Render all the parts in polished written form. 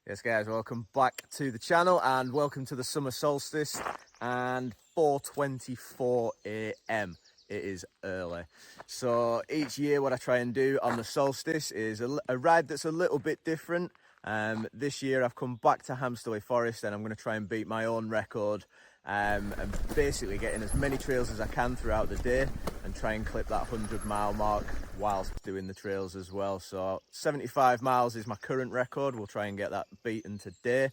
Yes guys, welcome back to the channel and welcome to the summer solstice and 4:24 AM. It is early. So each year what I try and do on the solstice is a ride that's a little bit different. This year I've come back to Hamsterley Forest and I'm going to try and beat my own record and basically get in as many trails as I can throughout the day and try and clip that 100-mile mark whilst doing the trails as well. So 75 miles is my current record. We'll try and get that beaten today.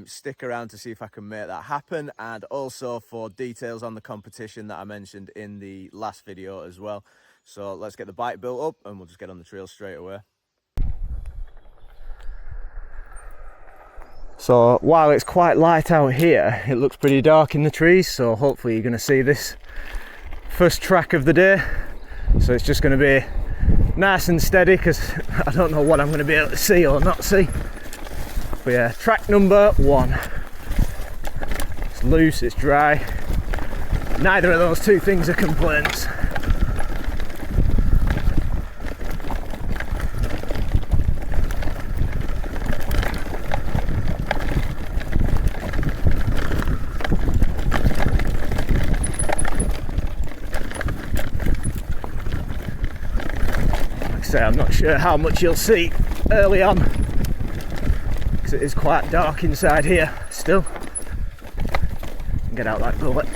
Stick around to see if I can make that happen, and also for details on the competition that I mentioned in the last video as well. So let's get the bike built up and we'll just get on the trail straight away. So while it's quite light out here, it looks pretty dark in the trees, so hopefully you're going to see this first track of the day. So it's just going to be nice and steady because I don't know what I'm going to be able to see or not see. But yeah, track number 1. It's loose, it's dry. Neither of those two things are complaints. I'm not sure how much you'll see early on because it is quite dark inside here still. Get out that gullet.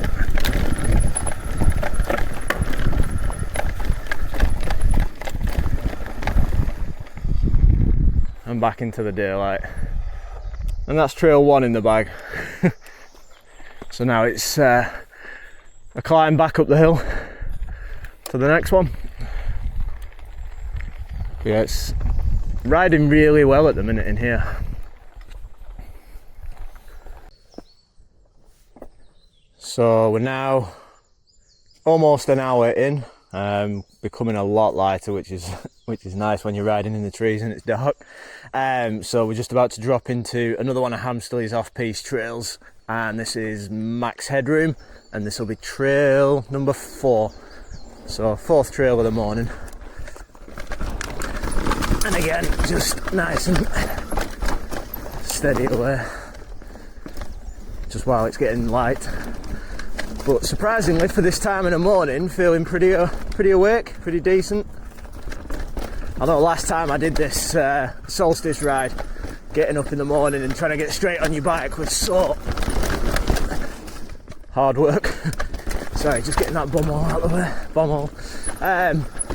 I'm back into the daylight and that's trail 1 in the bag. So now it's a climb back up the hill to the next one. Yeah, it's riding really well at the minute in here. So we're now almost an hour in, becoming a lot lighter, which is nice when you're riding in the trees and it's dark. So we're just about to drop into another one of Hamsterley's off-piste trails, and this is Max Headroom, and this will be trail number 4. So 4th trail of the morning. And again, just nice and steady away, just while it's getting light. But surprisingly, for this time in the morning, feeling pretty awake, pretty decent. Although last time I did this solstice ride, getting up in the morning and trying to get straight on your bike was so hard work. Sorry, just getting that bum hole out of the way, bum hole.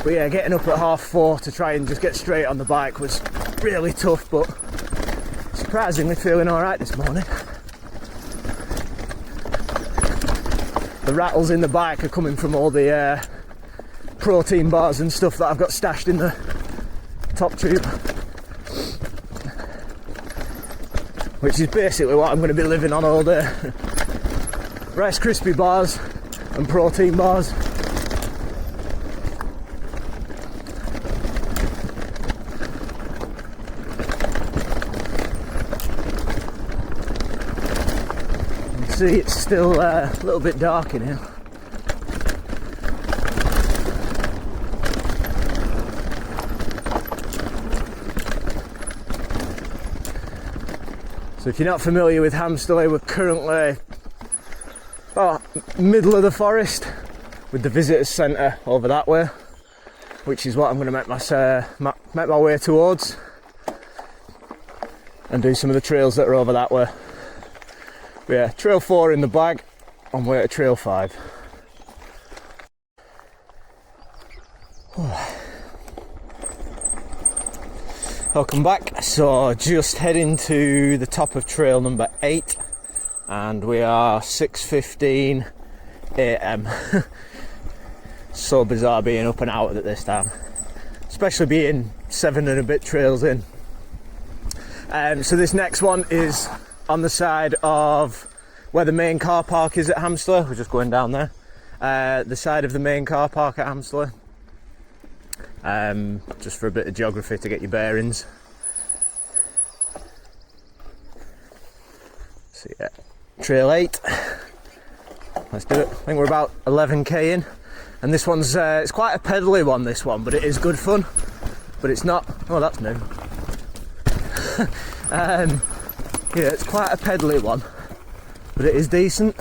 But yeah, getting up at 4:30 to try and just get straight on the bike was really tough, but surprisingly feeling alright this morning. The rattles in the bike are coming from all the protein bars and stuff that I've got stashed in the top tube, which is basically what I'm going to be living on all day. Rice Krispie bars and protein bars. See, it's still a little bit dark in here. So if you're not familiar with Hamsterley, we're currently about middle of the forest with the visitors centre over that way, which is what I'm going to make my way towards and do some of the trails that are over that way. But yeah, trail 4 in the bag, on way to trail 5. Welcome back. So just heading to the top of trail number 8 and we are 6:15 AM. So bizarre being up and out at this time, especially being 7 and a bit trails in. So this next one is on the side of where the main car park is at Hamsterley. We're just going down there. The side of the main car park at Hamsterley. Just for a bit of geography to get your bearings. So yeah, trail 8. Let's do it. I think we're about 11k in. And this one's, it's quite a pedally one, this one, but it is good fun. But it's not, oh, that's new. Yeah, it's quite a pedally one, but it is decent.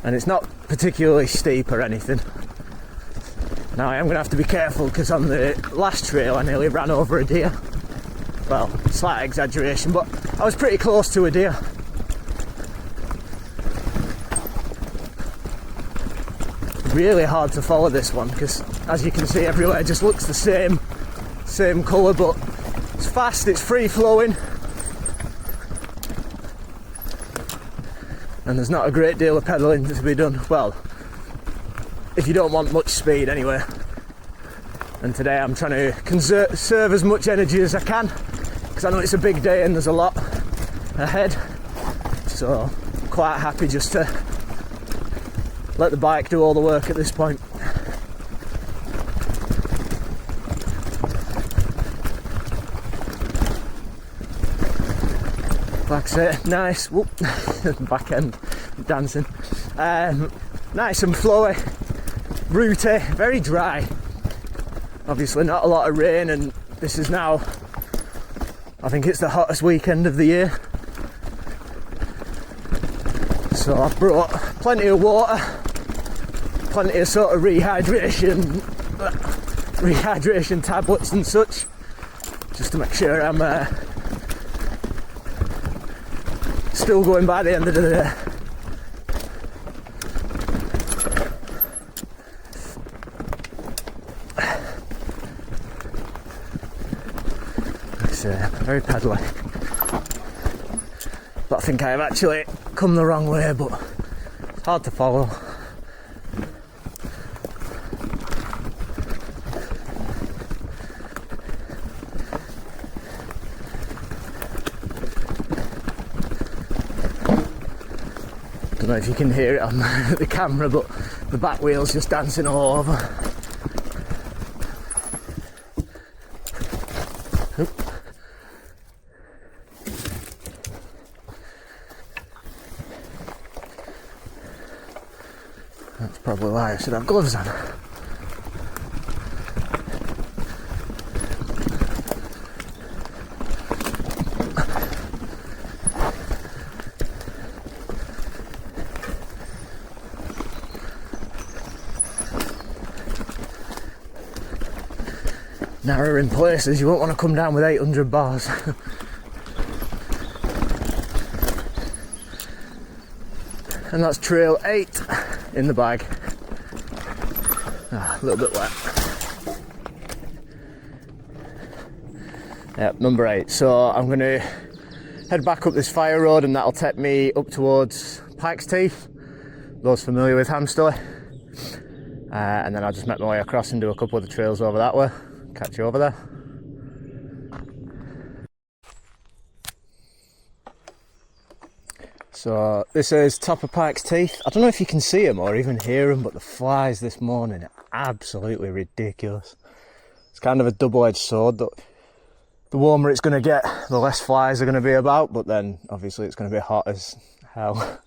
And it's not particularly steep or anything. Now I am going to have to be careful because on the last trail I nearly ran over a deer. Well, slight exaggeration, but I was pretty close to a deer. Really hard to follow this one because, as you can see, everywhere just looks the same colour, but it's fast, it's free flowing, and there's not a great deal of pedalling to be done. Well, if you don't want much speed anyway. And today I'm trying to conserve as much energy as I can because I know it's a big day and there's a lot ahead, so I'm quite happy just to let the bike do all the work at this point. Like I say, nice, whoop, back end dancing, nice and flowy, rooty, very dry. Obviously not a lot of rain, and this is now, I think it's the hottest weekend of the year. So I've brought plenty of water, plenty of sort of rehydration tablets and such, just to make sure I'm still going by the end of the day. It's very pedally, but I think I have actually come the wrong way, but it's hard to follow. Don't know if you can hear it on the camera, but the back wheel's just dancing all over. Oop. That's probably why I should have gloves on. Narrow in places, you won't want to come down with 800 bars. And that's trail 8 in the bag. A little bit wet. Yep, number 8. So I'm going to head back up this fire road, and that'll take me up towards Pikes Teeth, those familiar with Hamsterley. And then I'll just make my way across and do a couple of the trails over that way. Catch you over there. So this is top of Pikes Teeth. I don't know if you can see them or even hear them, but the flies this morning are absolutely ridiculous. It's kind of a double-edged sword. The warmer it's going to get, the less flies are going to be about, but then obviously it's going to be hot as hell.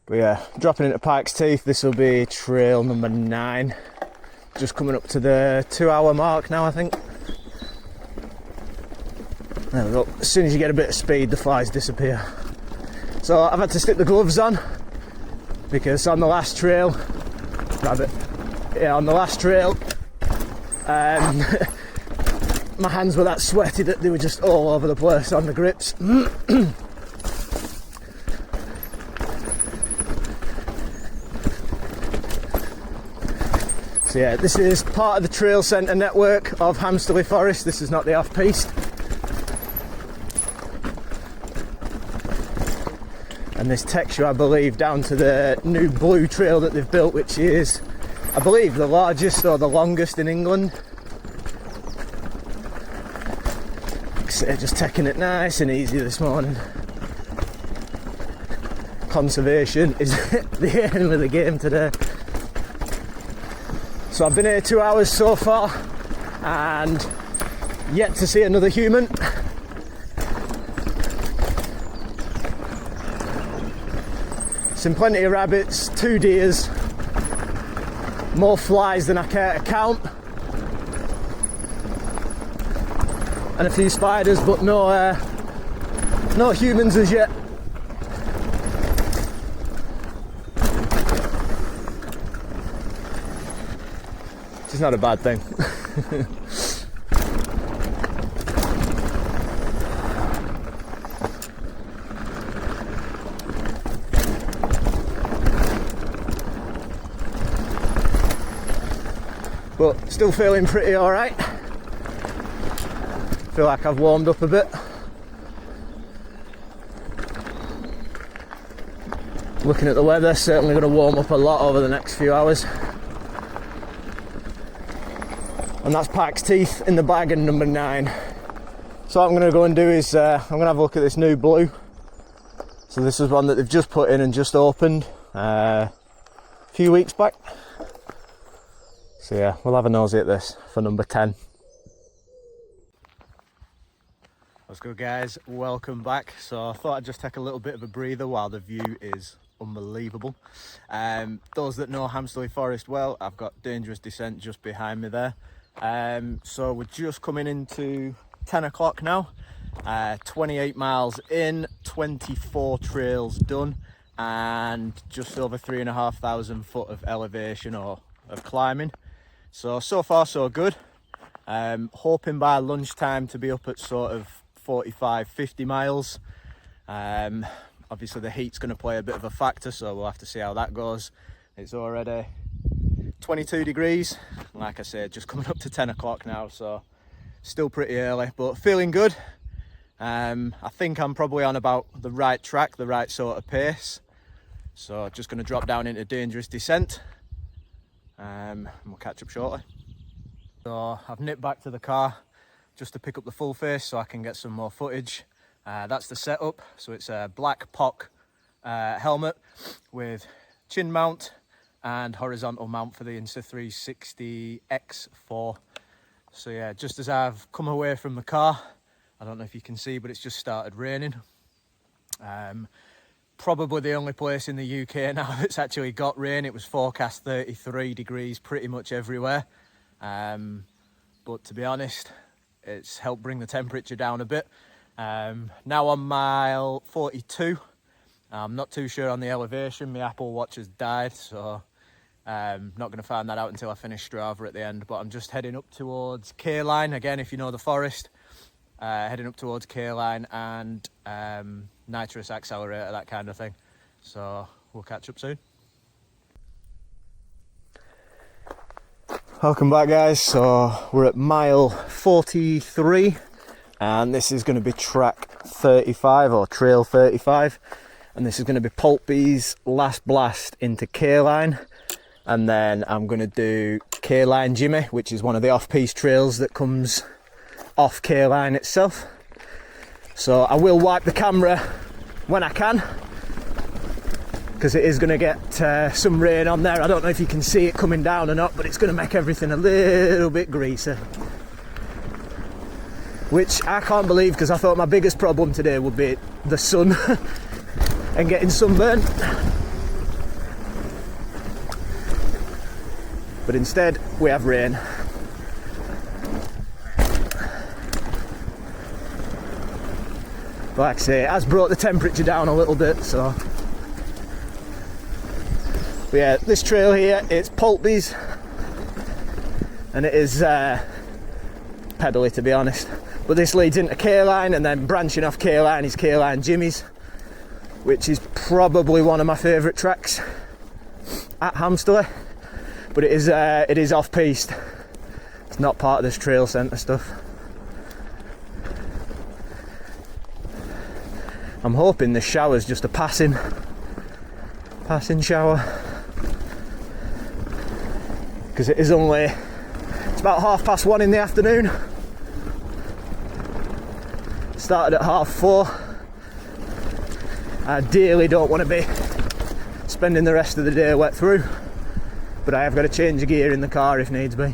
But yeah, dropping into Pikes Teeth, this will be trail number 9. Just coming up to the 2-hour mark now, I think. There we go. As soon as you get a bit of speed, the flies disappear. So I've had to stick the gloves on because on the last trail, on the last trail, my hands were that sweaty that they were just all over the place on the grips. So yeah, this is part of the trail centre network of Hamsterley Forest. This is not the off-piste. And this takes you, I believe, down to the new blue trail that they've built, which is, I believe, the largest or the longest in England. So just taking it nice and easy this morning. Conservation is the aim of the game today. So I've been here 2 hours so far and yet to see another human. Seen plenty of rabbits, 2 deers, more flies than I care to count. and a few spiders, but no humans as yet. Which is not a bad thing. But still feeling pretty alright. Feel like I've warmed up a bit. Looking at the weather, certainly going to warm up a lot over the next few hours. And that's Pikes Teeth in the bag and number 9. So what I'm going to go and do is I'm going to have a look at this new blue. So this is one that they've just put in and just opened a few weeks back. So yeah, we'll have a nosy at this for number 10. What's good, guys? Welcome back. So I thought I'd just take a little bit of a breather while the view is unbelievable. Those that know Hamsterley Forest well, I've got Dangerous Descent just behind me there. So we're just coming into 10 o'clock now. 28 miles in, 24 trails done, and just over 3,500 foot of elevation or of climbing. So far so good. Hoping by lunchtime to be up at sort of 45-50 miles. Obviously the heat's going to play a bit of a factor, so we'll have to see how that goes. It's already 22 degrees. Like I said, just coming up to 10 o'clock now, so still pretty early, but feeling good. I think I'm probably on about the right track, the right sort of pace. So just going to drop down into Dangerous Descent. And we'll catch up shortly. So I've nipped back to the car just to pick up the full face so I can get some more footage. That's the setup. So it's a black POC helmet with chin mount and horizontal mount for the Insta360 X4. So yeah, just as I've come away from the car, I don't know if you can see, but it's just started raining. Probably the only place in the UK now that's actually got rain. It was forecast 33 degrees pretty much everywhere. But to be honest, it's helped bring the temperature down a bit. Now on mile 42. I'm not too sure on the elevation. My Apple Watch has died, so not going to find that out until I finish Strava at the end. But I'm just heading up towards K-Line. Again, if you know the forest, heading up towards K-Line and nitrous accelerator, that kind of thing. So we'll catch up soon. Welcome back, guys. So we're at mile 43 and this is going to be track 35 or trail 35, and this is going to be Pulpy's last blast into K-Line, and then I'm going to do Kine Jimmy, which is one of the off-piste trails that comes off K-Line itself. So I will wipe the camera when I can, because it is going to get some rain on there. I don't know if you can see it coming down or not, but it's going to make everything a little bit greasy, which I can't believe, because I thought my biggest problem today would be the sun and getting sunburned. But instead we have rain. But like I say, it has brought the temperature down a little bit, so. But yeah, this trail here, it's Pulpy's, and it is pebbly, to be honest. But this leads into K-Line, and then branching off K-Line is Kine Jimmy's, which is probably one of my favourite tracks at Hamsterley. But it is off-piste. It's not part of this trail centre stuff. I'm hoping this shower's just a passing shower, because it's about 1:30 in the afternoon. Started at 4:30. I ideally don't want to be spending the rest of the day wet through, but I have got to change the gear in the car if needs be.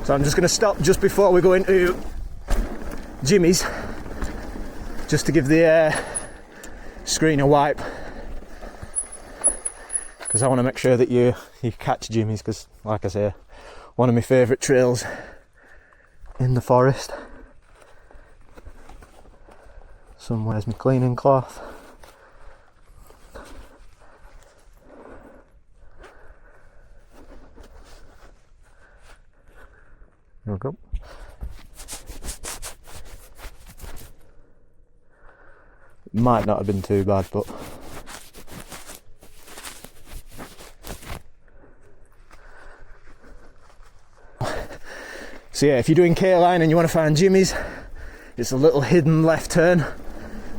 So I'm just going to stop just before we go into Jimmy's, just to give the screen a wipe, because I want to make sure that you catch Jimmy's, because like I say, one of my favourite trails in the forest. Somewhere's my cleaning cloth. There we go. Might not have been too bad, but so yeah, if you're doing K-line and you want to find Jimmy's, it's a little hidden left turn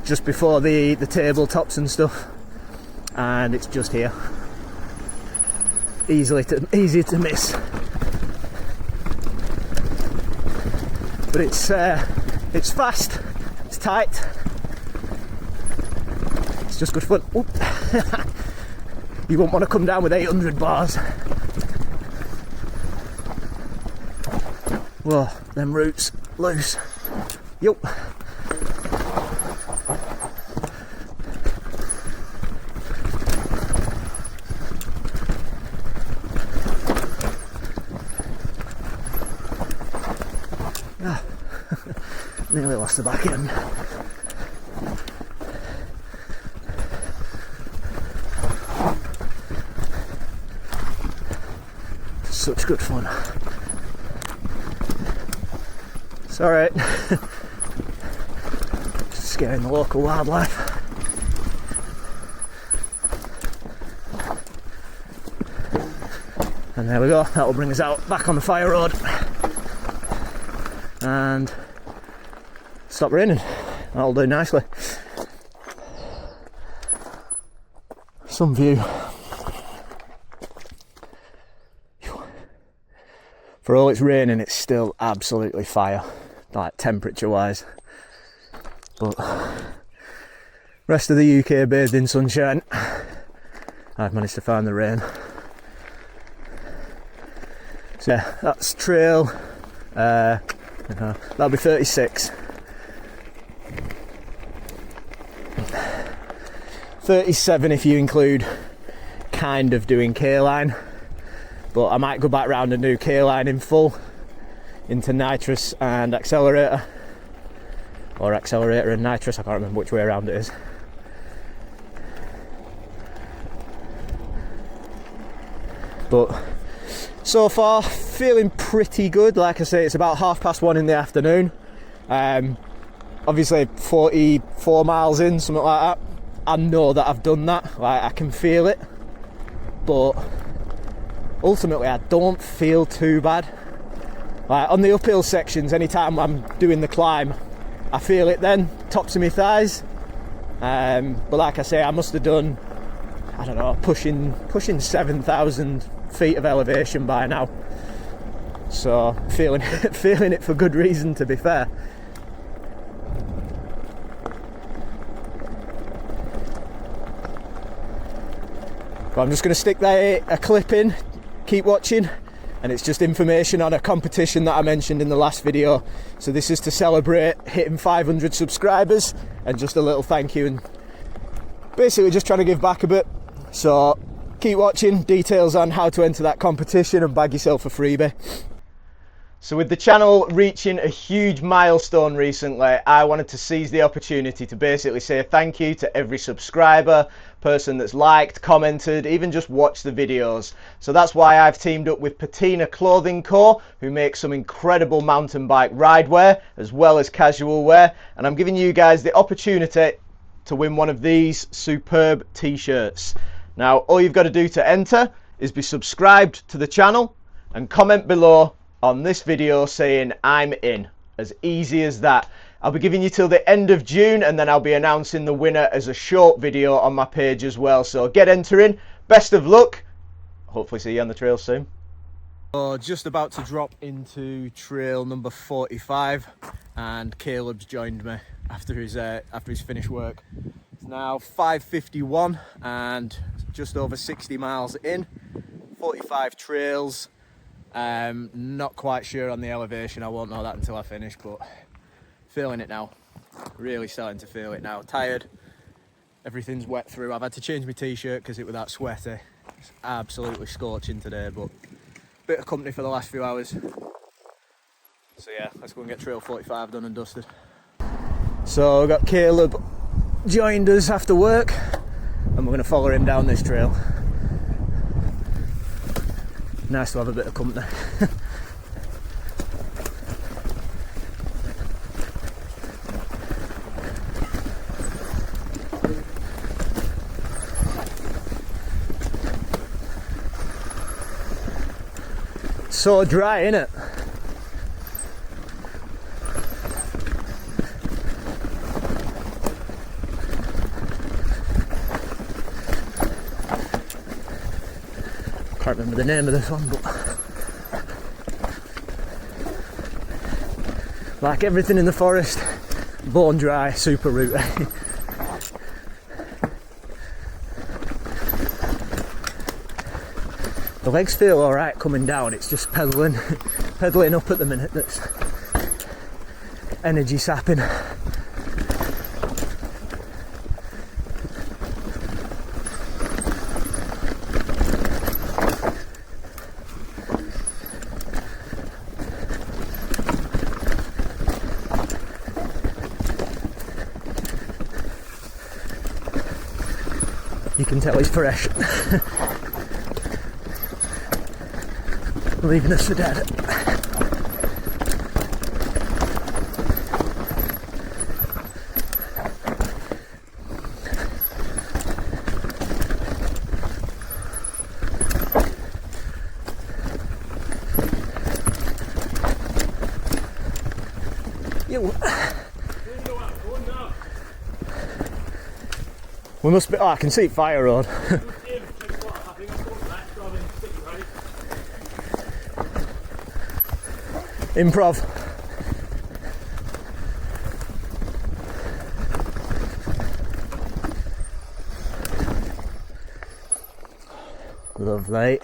just before the tabletops and stuff, and it's just here. Easy to miss, but it's fast, it's tight, it's just good fun. You won't want to come down with 800 bars. Whoa, them roots loose. Yup. Nearly lost the back end. Such good fun. It's alright. Just scaring the local wildlife. And there we go, that will bring us out back on the fire road. And stop raining. That'll do nicely. Some view. For all it's raining, it's still absolutely fire, like temperature wise. But rest of the UK bathed in sunshine. I've managed to find the rain. So yeah, that's trail. That'll be 36. 37 if you include kind of doing K-line, but I might go back round and do K-line in full into nitrous and accelerator, or accelerator and nitrous, I can't remember which way around it is. But so far feeling pretty good. Like I say, it's about 1:30 in the afternoon. Obviously 44 miles in, something like that. I know that I've done that, like I can feel it, but ultimately I don't feel too bad. Like on the uphill sections, anytime I'm doing the climb, I feel it then, tops of my thighs. But like I say, I must have done, I don't know, pushing 7,000 feet of elevation by now. So feeling it for good reason, to be fair. But I'm just going to stick a clip in, keep watching, and it's just information on a competition that I mentioned in the last video. So this is to celebrate hitting 500 subscribers, and just a little thank you, and basically just trying to give back a bit. So keep watching, details on how to enter that competition and bag yourself a freebie. So with the channel reaching a huge milestone recently, I wanted to seize the opportunity to basically say thank you to every subscriber, person that's liked, commented, even just watched the videos. So that's why I've teamed up with Patina Clothing Co, who makes some incredible mountain bike ride wear as well as casual wear, and I'm giving you guys the opportunity to win one of these superb t-shirts. Now all you've got to do to enter is be subscribed to the channel and comment below on this video saying I'm in. As easy as that. I'll be giving you till the end of June, and then I'll be announcing the winner as a short video on my page as well. So get entering, best of luck, hopefully see you on the trail soon. So just about to drop into trail number 45, and Caleb's joined me after his finished work. It's now 5:51 and just over 60 miles in, 45 trails. Not quite sure on the elevation, I won't know that until I finish, but Feeling it now. Really starting to feel it now. Tired. Everything's wet through. I've had to change my t-shirt because it was that sweaty. It's absolutely scorching today, but bit of company for the last few hours. So yeah, let's go and get Trail 45 done and dusted. So we've got Caleb joined us after work and we're going to follow him down this trail. Nice to have a bit of company. So dry, innit? Can't remember the name of this one, but like everything in the forest, bone dry, super rooty. The legs feel alright coming down, it's just pedalling up at the minute that's energy sapping. You can tell he's fresh. Leaving us for dead. We must be. Oh, I can see Fire Road. Improv. Lovely.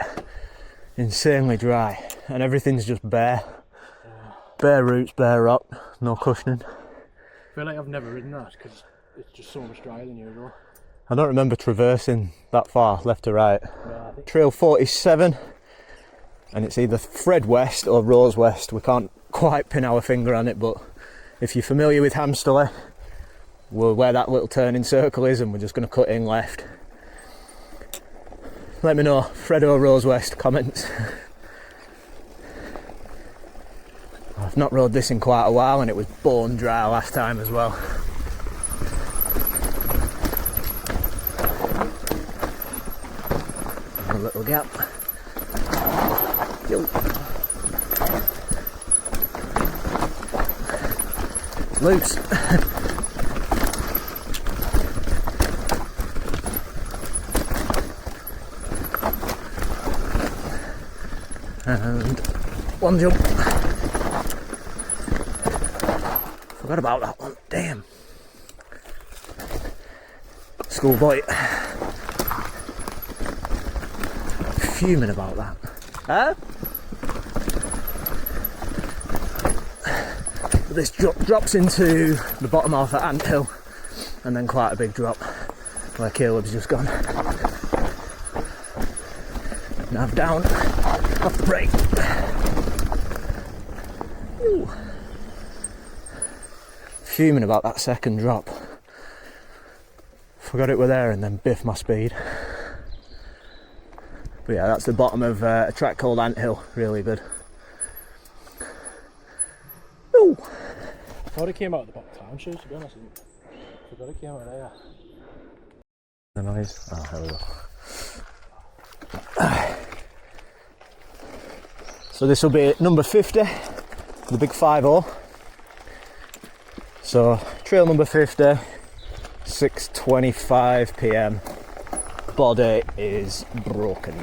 Insanely dry, and everything's just bare. Bare roots, bare rock, no cushioning. I feel like I've never ridden that because it's just so much drier than usual. I don't remember traversing that far left to right. Yeah, Trail 47. And it's either Fred West or Rose West. We can't quite pin our finger on it, but if you're familiar with Hamsterley, we're where that little turning circle is, and we're just going to cut in left. Let me know, Fred or Rose West, comments. I've not rode this in quite a while, and it was bone dry last time as well. A little gap. Yo. It's loose. And one jump. Forgot about that one. Damn. Schoolboy. Fuming about that. Huh? This drops into the bottom half of Ant Hill, and then quite a big drop where Caleb's just gone. Nav down, off the brake. Ooh. Fuming about that second drop. Forgot it were there and then biff my speed. But yeah, that's the bottom of a track called Ant Hill, really good. Ooh. I thought it came out of the bottom town shoes, to be honest. I forgot it came out of there. The noise. Oh, here we go. So this will be number 50, the big 5-0. So trail number 50, 6:25 PM. Body is broken.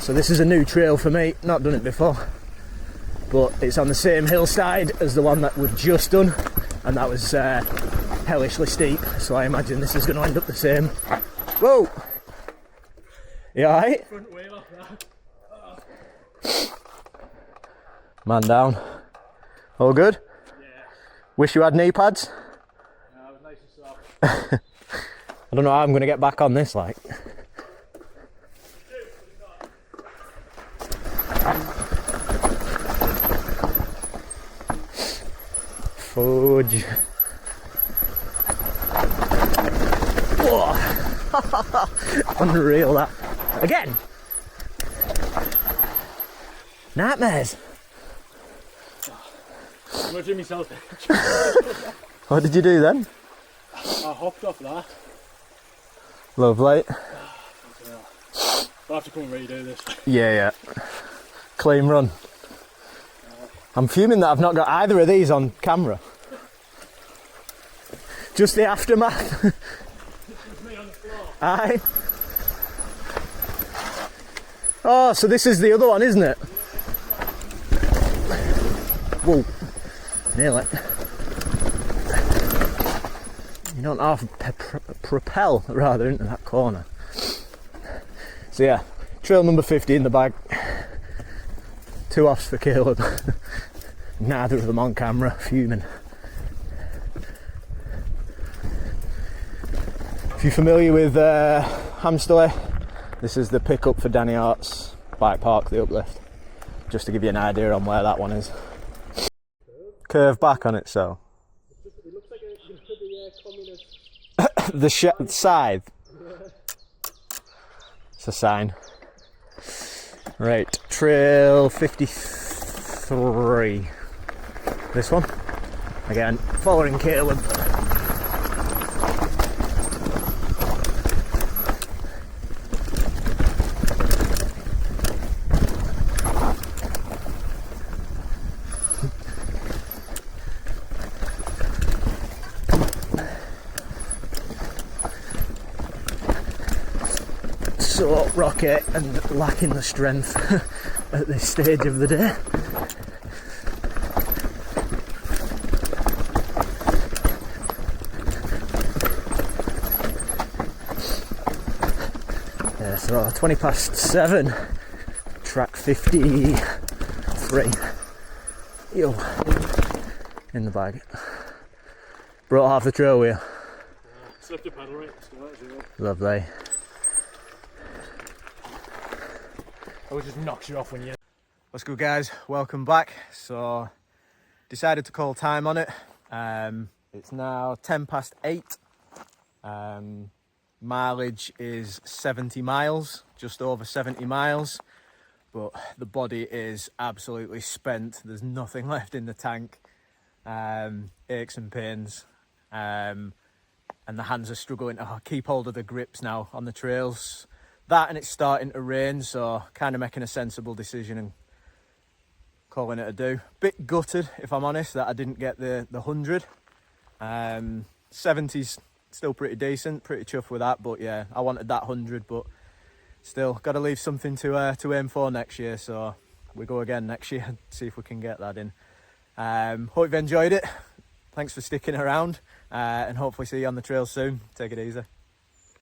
So this is a new trail for me, not done it before, but it's on the same hillside as the one that we've just done, and that was hellishly steep, so I imagine this is going to end up the same. Whoa! You alright? Front wheel off that. Man down. All good? Yeah. Wish you had knee pads? No, it was nice and soft. I don't know how I'm going to get back on this, like. Fudge. Whoa. Unreal, that. Again. Nightmares. I'm going to do myself. What did you do then? I hopped off that. Lovely. I'll have to come and redo this. Yeah. Clean run. I'm fuming that I've not got either of these on camera. Just the aftermath. It's me on the floor. Aye. Oh, so this is the other one, isn't it? Whoa. Nearly. You don't half propel rather into that corner. So yeah, trail number 50 in the bag. 2 offs for Caleb. Neither of them on camera, fuming. If you're familiar with Hamsterley, this is the pickup for Danny Hart's bike park, the uplift. Just to give you an idea on where that one is. Curve back on it, so. It looks like a communist. The scythe. It's a sign. Right, trail 53. This one. Again, following Caleb. So rocky and lacking the strength at this stage of the day. Yeah, so 20 past 7, track 53. Yo, in the bag. Brought half the trail with you. Slipped a pedal right. Lovely. It just knocks you off when you. What's good, guys? Welcome back. So decided to call time on it. It's now 10 past 8. Mileage is 70 miles, just over 70 miles, but the body is absolutely spent. There's nothing left in the tank. Aches and pains, and the hands are struggling to keep hold of the grips now on the trails. That, and it's starting to rain, so kind of making a sensible decision and calling it a do. Bit gutted, if I'm honest, that I didn't get the 100. 70's still pretty decent, pretty chuffed with that, but yeah, I wanted that 100, but still got to leave something to aim for next year, so we go again next year and see if we can get that in. Hope you've enjoyed it. Thanks for sticking around, and hopefully see you on the trail soon. Take it easy.